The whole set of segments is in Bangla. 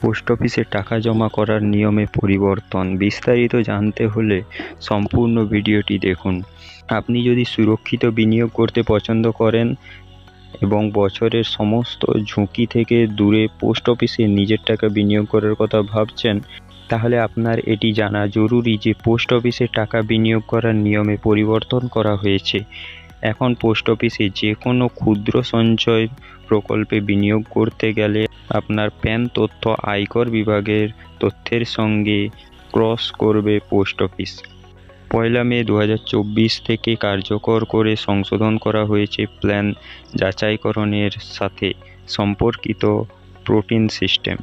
পোস্ট অফিসে টাকা জমা করার নিয়মে পরিবর্তন। বিস্তারিত জানতে হলে সম্পূর্ণ ভিডিওটি দেখুন। আপনি যদি সুরক্ষিত বিনিয়োগ করতে পছন্দ করেন এবং বছরের সমস্ত ঝুঁকি থেকে দূরে পোস্ট অফিসে নিজের টাকা বিনিয়োগ করার কথা ভাবছেন, তাহলে আপনার এটি জানা জরুরি যে পোস্ট অফিসে টাকা বিনিয়োগ করার নিয়মে পরিবর্তন করা হয়েছে। এখন পোস্ট অফিসে যে কোনো ক্ষুদ্র সঞ্চয় প্রকল্পে বিনিয়োগ করতে গেলে আপনার প্যান তথ্য আয়কর বিভাগের তথ্যের সঙ্গে ক্রস করবে পোস্ট অফিস। 1 মে 2024 থেকে কার্যকর করে সংশোধন করা হয়েছে প্ল্যান যাচাইকরণের সাথে সম্পর্কিত প্রোটিন সিস্টেম,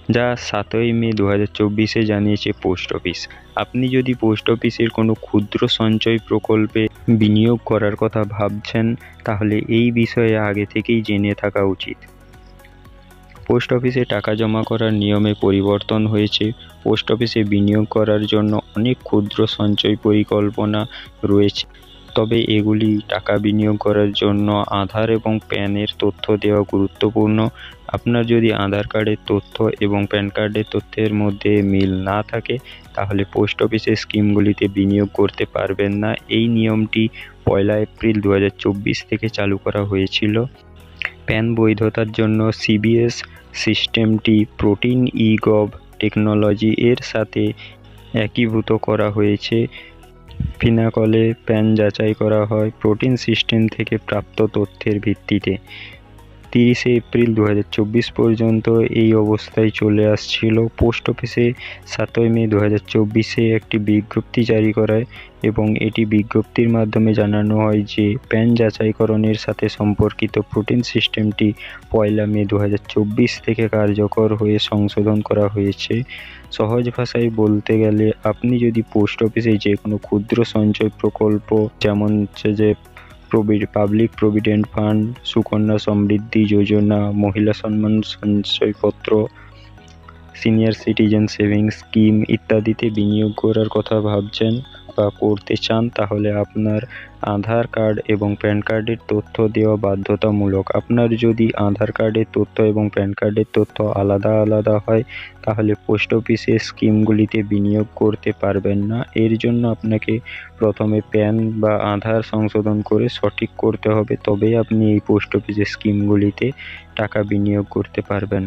যা 7 মে 2024 জানিয়েছে পোস্ট অফিস। আপনি যদি পোস্ট অফিসের কোনো ক্ষুদ্র সঞ্চয় প্রকল্পে বিনিয়োগ করার কথা ভাবছেন, তাহলে এই বিষয়ে আগে থেকেই জেনে থাকা উচিত। পোস্ট অফিসে টাকা জমা করার নিয়মে পরিবর্তন হয়েছে। পোস্ট অফিসে বিনিয়োগ করার জন্য অনেক ক্ষুদ্র সঞ্চয় পরিকল্পনা রয়েছে, তবে এগুলি টাকা বিনিয়োগ করার জন্য আধার এবং প্যানের তথ্য দেওয়া গুরুত্বপূর্ণ। আপনার যদি আধার কার্ডের তথ্য এবং প্যান কার্ডের তথ্যের মধ্যে মিল না থাকে, তাহলে পোস্ট অফিসের স্কিমগুলিতে বিনিয়োগ করতে পারবেন না। এই নিয়মটি 1 এপ্রিল 2024 থেকে চালু করা হয়েছিল। প্যান বৈধতার জন্য সিবিএস সিস্টেমটি প্রোটিন ই-গভ টেকনোলজি এর সাথে একীভূত করা হয়েছে। ফিনাকলে প্যান যাচাই করা হয় প্রোটিন সিস্টেম থেকে প্রাপ্ত তথ্যের ভিত্তিতে। 30 এপ্রিল 2024 পর্যন্ত এই অবস্থায় চলে আসছিল। পোস্ট অফিসে 7 মে 2024 একটি বিজ্ঞপ্তি জারি করায় এবং এটি বিজ্ঞপ্তির মাধ্যমে জানানো হয় যে প্যান যাচাইকরণের সাথে সম্পর্কিত প্রোটিন সিস্টেমটি 1 মে 2024 থেকে কার্যকর হয়ে সংশোধন করা হয়েছে। সহজ ভাষায় বলতে গেলে, আপনি যদি পোস্ট অফিসে যে কোনো ক্ষুদ্র সঞ্চয় প্রকল্প, যেমন হচ্ছে যে public provident fund, Sukanya Samriddhi Yojana, মহিলা সম্মান সঞ্চয়পত্র, সিনিয়র সিটিজেন সেভিংস স্কিম ইত্যাদিতে বিনিয়োগ করার কথা ভাবছেন বা করতে চান, তাহলে আপনার আধার কার্ড এবং প্যান কার্ডের তথ্য দেওয়া বাধ্যতামূলক। আপনার যদি আধার কার্ডের তথ্য এবং প্যান কার্ডের তথ্য আলাদা আলাদা হয়, তাহলে পোস্ট অফিসের স্কিমগুলিতে বিনিয়োগ করতে পারবেন না। এর জন্য আপনাকে প্রথমে প্যান বা আধার সংশোধন করে সঠিক করতে হবে, তবেই আপনি এই পোস্ট অফিসের স্কিমগুলিতে টাকা বিনিয়োগ করতে পারবেন।